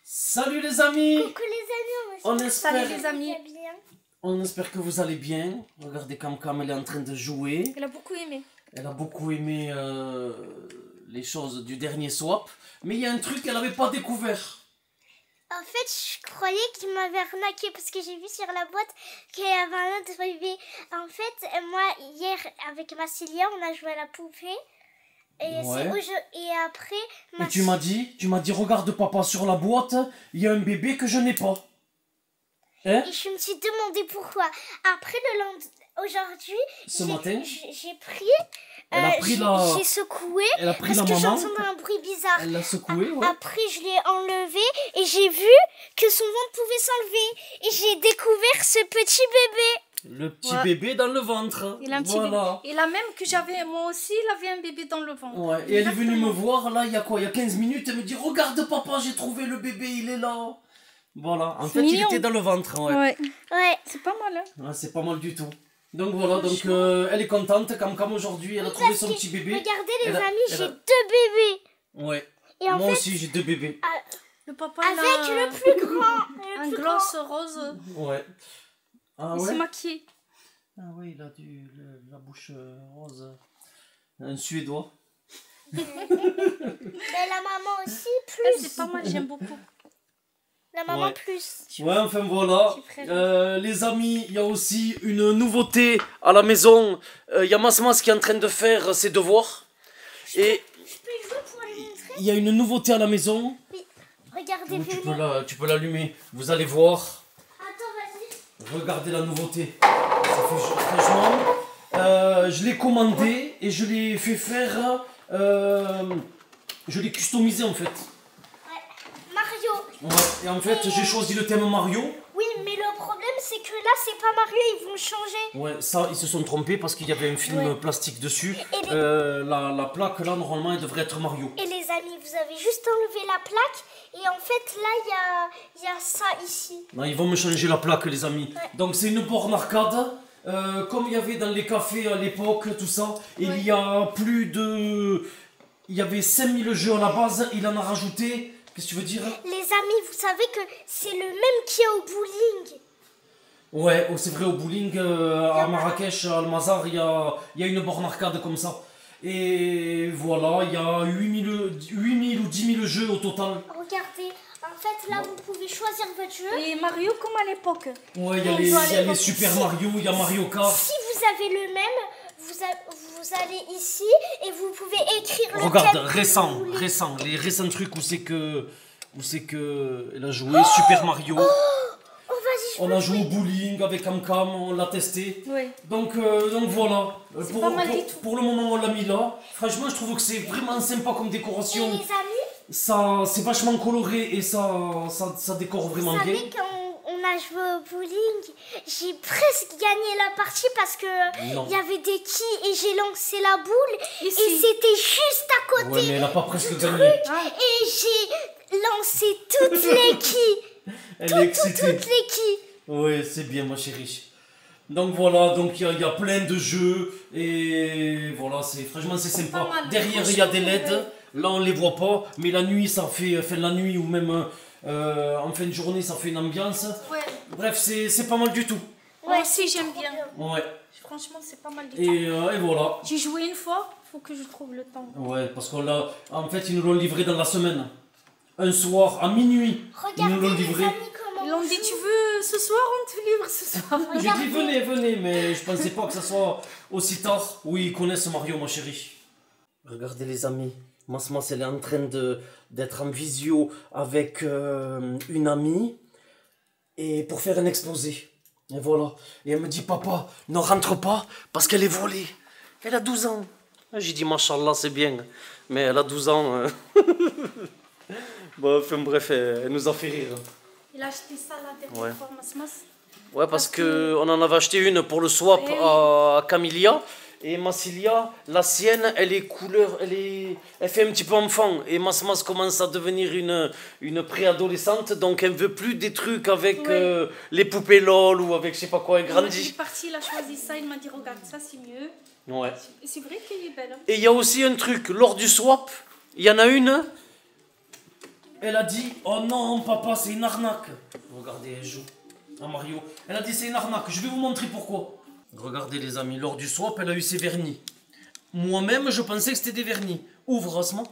Salut les amis! Coucou les amis, On espère, Salut les amis. on espère que vous allez bien. Regardez Cam, elle est en train de jouer. Elle a beaucoup aimé. Elle a beaucoup aimé les choses du dernier swap. Mais il y a un truc qu'elle n'avait pas découvert. En fait, je croyais qu'il m'avait arnaqué parce que j'ai vu sur la boîte qu'il y avait un autre bébé. En fait, moi, hier, avec Massilia, on a joué à la poupée. Et, Ouais. et après, Et tu m'as dit, regarde papa, sur la boîte, il y a un bébé que je n'ai pas. Hein? et je me suis demandé pourquoi. Après, aujourd'hui, Ce matin, j'ai pris, elle a pris la... j'ai secoué Elle a pris parce la que maman. j'entendais un bruit bizarre. Elle l'a secoué, ouais. Après, je l'ai enlevé et j'ai vu que son ventre pouvait s'enlever. Et j'ai découvert ce petit bébé. Le petit Ouais. bébé dans le ventre. Il a un petit Voilà. bébé. Et la même que j'avais, moi aussi, il avait un bébé dans le ventre. Ouais, et elle est venue me voir là, il y a quoi? Il y a 15 minutes, elle me dit regarde papa, j'ai trouvé le bébé, il est là. Voilà, en fait il mignon. était dans le ventre, ouais. Ouais. C'est pas mal, hein. Ouais, c'est pas mal du tout. Donc voilà, donc elle est contente, comme aujourd'hui, elle a trouvé son petit bébé. Regardez les Elle a- amis, elle j'ai a- 2 bébés. Ouais, Et en moi fait, aussi j'ai 2 bébés. Le papa, avec il a le plus grand. un gloss rose. Ouais. Ah Il s'est ouais? maquillé. Ah ouais, il a la bouche rose. Un Suédois. Mais la maman aussi, Ah, plus. c'est pas mal, j'aime beaucoup. La maman Ouais. plus. Ouais, enfin voilà. Je suis très Les amis, il y a aussi une nouveauté à la maison. Il y a Masmas qui est en train de faire ses devoirs. Et Je peux y jouer pour les montrer. il y a une nouveauté à la maison. Regardez, Oui, venez. tu peux l'allumer. Vous allez voir. Attends, vas-y. Regardez la nouveauté. Ça fait franchement. Je l'ai commandé et je l'ai fait faire. Je l'ai customisé en fait. Ouais. Mario. Ouais. Et en fait, j'ai choisi le thème Mario. Oui, mais le problème, c'est que là, c'est pas Mario, ils vont changer. Ouais, ça, ils se sont trompés parce qu'il y avait un film Ouais. plastique dessus. Et les- La plaque, là, normalement, elle devrait être Mario. Et les amis, vous avez juste enlevé la plaque. Et en fait, là, il y a ça ici. Non, ils vont me changer la plaque, les amis. Ouais. Donc, c'est une borne arcade. Comme il y avait dans les cafés à l'époque, tout ça. Et Ouais. il y a plus de... Il y avait 5000 jeux à la base. Il en a rajouté... Qu'est-ce que tu veux dire? Les amis, vous savez que c'est le même qu'il y a au bowling. Ouais, oh, c'est vrai, au bowling, à Marrakech, à Almazar, il y a une borne arcade comme ça. Et voilà, il y a 8000 ou 10 000 jeux au total. Regardez, en fait, là, vous pouvez choisir votre jeu. Et Mario, comme à l'époque. Ouais, il y a On les, doit il y a aller les voir- Super si- Mario, il y a Mario Kart. Si vous avez le même, vous allez ici et vous pouvez écrire le Regarde, thème que vous voulez. les récents trucs où c'est que elle a joué, Super Mario. Oh, vas-y, je On veux a joué au jouer. bowling avec Cam, on l'a testé. Oui. Donc voilà. C'est pas mal du tout. Pour le moment, on l'a mis là. Franchement, je trouve que c'est vraiment sympa comme Et décoration. les amis, Ça, c'est vachement coloré et ça décore vraiment vous bien. savez quand on a joué au bowling, j'ai presque gagné la partie parce que Non. il y avait des quilles et j'ai lancé la boule Ici. et c'était juste à côté. Ouais, mais elle a pas presque du gagné. truc Ah. et j'ai lancé toutes les quilles. Elle est excitée. Toutes les quilles. Ouais, c'est bien, ma chérie. Donc voilà, donc il y a plein de jeux et voilà, franchement c'est sympa. pas mal. Derrière il y a des LED, là on les voit pas, mais la nuit ça fait, enfin la nuit ou même en fin de journée ça fait une ambiance. Ouais. Bref, c'est pas mal du tout. Moi aussi, j'aime bien. Ouais. Franchement, c'est pas mal du tout. Et voilà. J'ai joué une fois, faut que je trouve le temps. Ouais, parce qu'on l'a, en fait ils nous l'ont livré dans la semaine. Un soir à minuit, ils nous Regardez l'ont les livré. amis comment Ils l'ont on dit, joue. tu veux ce soir, on te livre ce soir. J'ai dit venez, mais je pensais pas que ça soit aussi tard. Oui, ils connaissent Mario, ma chérie. Regardez les amis, Masmas elle est en train d'être en visio avec une amie et pour faire un exposé. Et voilà. Et elle me dit papa, ne rentre pas parce qu'elle est volée. Elle a 12 ans. J'ai dit machallah c'est bien, mais elle a 12 ans. Bon, enfin bref, elle nous a fait rire. Il a acheté ça la dernière Ouais. fois, Masmas. Ouais, parce que on en avait acheté une pour le swap Eh oui. à Camilia. Et Massilia, la sienne, elle est couleur, elle fait un petit peu enfant. Et Masmas commence à devenir une préadolescente, donc elle veut plus des trucs avec Ouais. les poupées LOL ou avec je sais pas quoi, elle Il est grandit. parti, il a choisi ça, il m'a dit, regarde, ça c'est mieux. Ouais. Et c'est vrai qu'elle est belle. Hein. Et il y a aussi un truc, lors du swap, il y en a une, elle a dit oh non papa c'est une arnaque. Regardez, elle joue à Mario. Elle a dit c'est une arnaque, je vais vous montrer pourquoi. Regardez les amis, lors du swap elle a eu ses vernis. Moi-même je pensais que c'était des vernis. Ouvre Asma.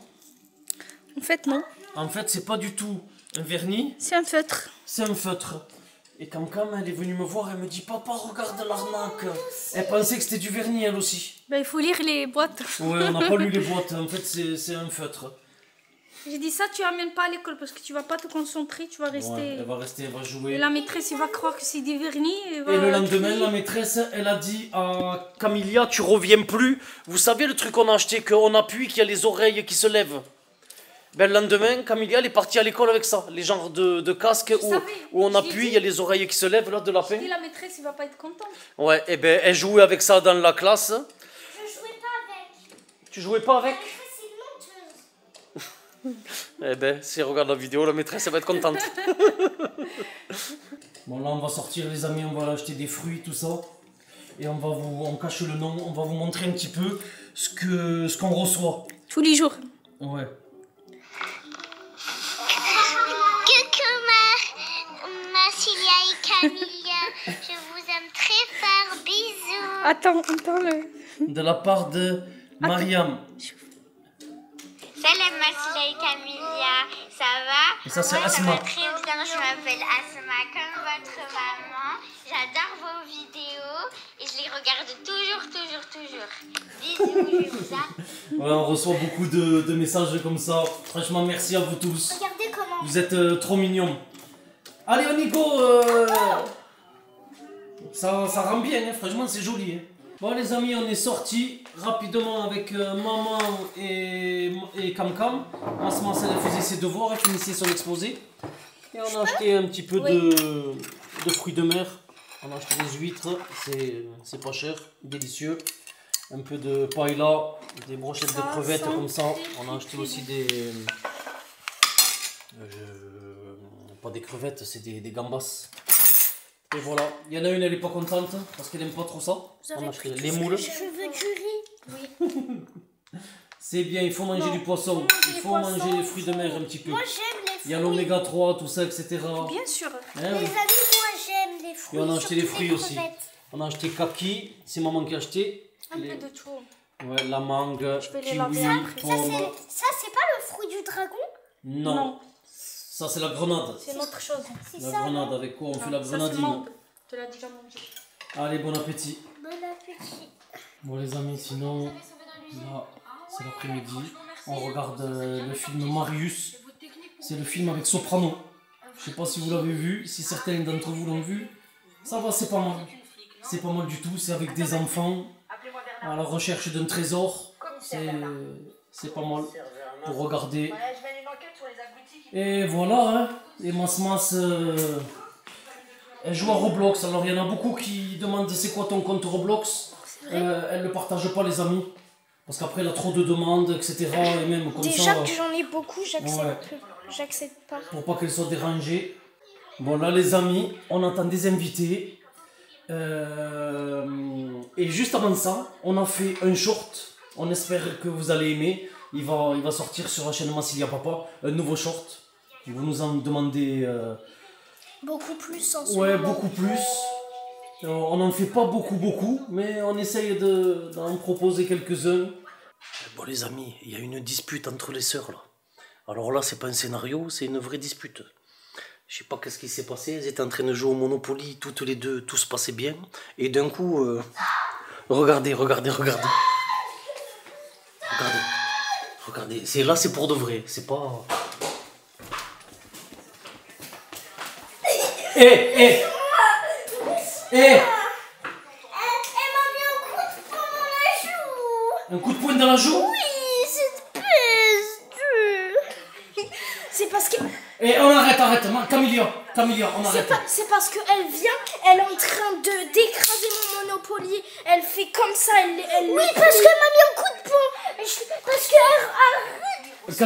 En fait, non. En fait c'est pas du tout un vernis. C'est un feutre. C'est un feutre. Et quand elle est venue me voir, elle me dit papa regarde l'arnaque. Elle pensait que c'était du vernis elle aussi. Ben, il faut lire les boîtes. Ouais, on n'a pas lu les boîtes, en fait c'est un feutre. J'ai dit ça, tu amènes pas à l'école parce que tu vas pas te concentrer, tu vas rester. Ouais, elle va rester, elle va jouer. Et la maîtresse, il va croire que c'est des vernis. Et le lendemain, la maîtresse, elle a dit à Camilia, tu reviens plus. Vous savez le truc qu'on a acheté, qu'on appuie, qu'il y a les oreilles qui se lèvent. Ben, le lendemain, Camilia, elle est partie à l'école avec ça. Les genres de casques où on appuie, il y a les oreilles qui se lèvent, là, de lapin. Et la maîtresse, il va pas être contente. Ouais, et ben, elle jouait avec ça dans la classe. Je jouais pas avec. Tu jouais pas avec? C'est une menteuse. Eh ben, si elle regarde la vidéo, la maîtresse, elle va être contente. Bon, là, on va sortir, les amis, on va acheter des fruits, tout ça. Et on cache le nom, on va vous montrer un petit peu ce qu'on reçoit. Tous les jours. Ouais. Massilia et Camilla, je vous aime très fort, bisous. Attends le. De la part de Mariam. Salam Massilia et Camilla, ça va? Et ça, c'est Moi, Asma. Ça va très bien, je m'appelle Asma, comme votre maman. J'adore vos vidéos et je les regarde toujours. Bisous, je vous aime. Ouais, on reçoit beaucoup de messages comme ça. Franchement, merci à vous tous. Regardez comment. Vous êtes trop mignons. Allez, on y go. Ça rend bien, hein. Franchement, c'est joli. Hein. Bon, les amis, on est sortis rapidement avec maman et Cam. Asma, elle faisait ses devoirs, elle finissait son exposé. Et on a acheté un petit peu de fruits de mer. On a acheté des huîtres, c'est pas cher, délicieux. Un peu de paella, des brochettes de crevettes comme ça. On a acheté aussi des... pas des crevettes, c'est des gambas. Et voilà, il y en a une, elle est pas contente parce qu'elle aime pas trop ça. On a acheté les moules. Je veux du riz. Oui. C'est bien, il faut manger du poisson. Il faut manger les fruits de mer un petit peu. Moi j'aime les fruits. Il y a l'oméga 3, tout ça, etc. Bien sûr. Hein, Les oui. amis, moi j'aime les fruits. Et on a acheté les surtout fruits les aussi. crevettes. On a acheté kaki, c'est maman qui a acheté. Un peu de tout. Ouais, la mangue, vais les kiwi, laver après. pomme. Ça c'est pas le fruit du dragon? Non. Non. Ça c'est la grenade. C'est une autre chose. C'est La ça. grenade, avec quoi on fait la Ça, c'est grenadine. mangue. Tu l'as déjà mangé. Allez, bon appétit. Bon appétit. Bon les amis, sinon, là, c'est l'après-midi. On regarde le film Marius. C'est le film avec Soprano. Je sais pas si vous l'avez vu, si certains d'entre vous l'ont vu. Ça va, c'est pas mal. C'est pas mal du tout, c'est avec des enfants à la recherche d'un trésor. C'est pas mal pour regarder. Et voilà, hein. Et Mas, elle joue à Roblox. Alors il y en a beaucoup qui demandent c'est quoi ton compte Roblox. Elle ne partage pas les amis. Parce qu'après elle a trop de demandes, etc. Et même comme Déjà ça. que j'en ai beaucoup, j'accepte Ouais. plus. J'accepte pas. Pour pas qu'elle soit dérangée. Bon là les amis, on attend des invités. Et juste avant ça, on a fait un short. On espère que vous allez aimer. Il va sortir sur la chaîne Massilia Papa. Un nouveau short. Vous nous en demandez... Beaucoup plus en ce Ouais, moment. beaucoup plus. On n'en fait pas beaucoup, mais on essaye d'en proposer quelques-uns. Bon les amis, il y a une dispute entre les sœurs là. Alors là, c'est pas un scénario, c'est une vraie dispute. Je sais pas qu'est-ce qui s'est passé, elles étaient en train de jouer au Monopoly, toutes les deux, tout se passait bien. Et d'un coup, regardez. Regardez. Là, c'est pour de vrai, c'est pas... Eh Elle m'a mis un coup de poing dans la joue. Un coup de poing dans la joue? Oui, cette peste. C'est parce que... Et on arrête. Camilia, on arrête. C'est parce qu'elle vient, elle est en train d'écraser mon Monopoly. Elle fait comme ça, elle oui, parce qu'elle m'a mis un coup de poing. Parce qu'elle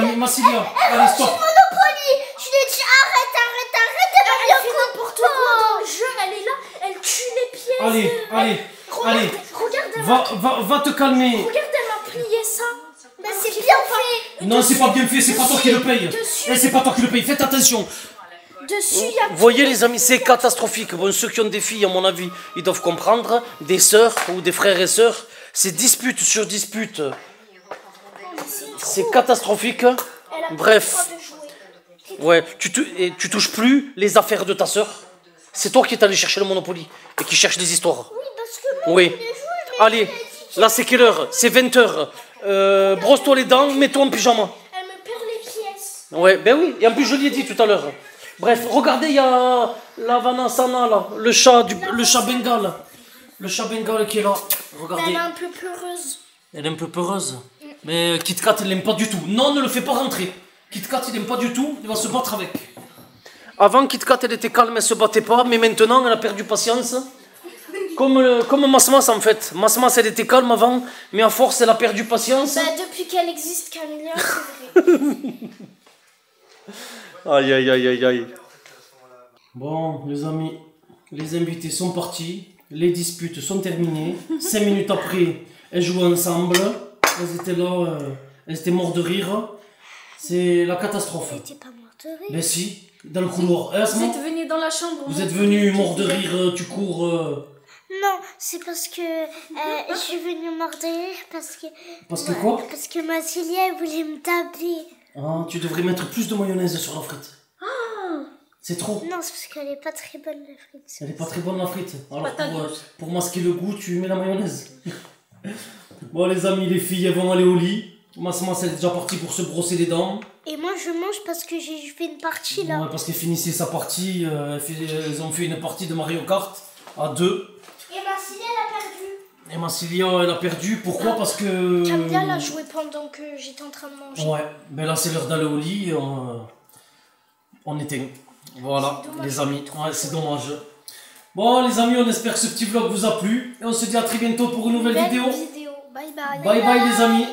arrête. Massilia, allez, stop. Monopoly. Je lui ai dit arrête. Elle m'a mis un coup de poing. Dans le jeu, elle est là, elle tue les pièces. Allez. Regarde, elle Va te calmer. Regarde, elle m'a plié ça. Bah, c'est bien fait. Non, c'est pas bien fait, c'est pas toi qui le paye. dessus. Et c'est pas toi qui le paye, faites attention. Dessus, il y a... Vous voyez les amis, c'est catastrophique. Bon, ceux qui ont des filles, à mon avis, ils doivent comprendre. Des sœurs ou des frères et sœurs, c'est dispute sur dispute. C'est catastrophique. Elle a Bref. pas le droit de jouer. Ouais, tu touches plus les affaires de ta sœur. C'est toi qui es allé chercher le Monopoly et qui cherche des histoires. Oui, parce que moi, Oui. je voulais jouer, mais Allez, là c'est quelle heure? C'est 20h. Brosse-toi les dents, mets-toi en pyjama. elle me perd les pièces. Ouais, ben oui, et en plus je l'ai dit tout à l'heure. Bref, regardez, il y a la Vanasana là, le chat bengal. Le chat bengal qui est là. Mais Regardez. elle est un peu peureuse. Elle est un peu peureuse. Mais Kit Kat, il l'aime pas du tout. Non, ne le fais pas rentrer. Kit Kat, il aime pas du tout. Il va se battre avec. Avant, Kit Kat, elle était calme, elle se battait pas. Mais maintenant, elle a perdu patience. Comme Masmas en fait. Masmas, elle était calme avant. Mais à force, elle a perdu patience. Bah, depuis qu'elle existe, Camilla, c'est vrai. Aïe, aïe, aïe, aïe, aïe. Bon, les amis, les invités sont partis. Les disputes sont terminées. 5 minutes après, elles jouent ensemble. Elles étaient là, elles étaient mortes de rire. C'est la catastrophe. T'es pas morte de rire. Mais si, dans le couloir. Vous Asma, êtes venus dans la chambre. vous êtes venu mort de rire, tu cours. Non, c'est parce que je suis venue mort de rire parce que... Parce que quoi? Parce que ma Célia, elle voulait me taper. Ah, tu devrais mettre plus de mayonnaise sur la frite. C'est trop. Non, c'est parce qu'elle est pas très bonne, la frite. Elle est pas très bonne la frite. Alors pas ta pour masquer le goût, tu mets la mayonnaise. Bon les amis, les filles elles vont aller au lit. Masmas elle est déjà partie pour se brosser les dents. Et moi, je mange parce que j'ai fait une partie, là. Ouais, parce qu'elle finissait sa partie. Elles ont fait une partie de Mario Kart à 2. Et ma Célia, elle a perdu. Et Massilia elle a perdu. Pourquoi? Parce que... Camilla l'a joué pendant que j'étais en train de manger. Ouais, mais là c'est l'heure d'aller au lit. On éteint. Voilà, les amis. Ouais, c'est dommage. Bon, les amis, on espère que ce petit vlog vous a plu. Et on se dit à très bientôt pour une nouvelle vidéo. Bye bye. Bye bye, les amis.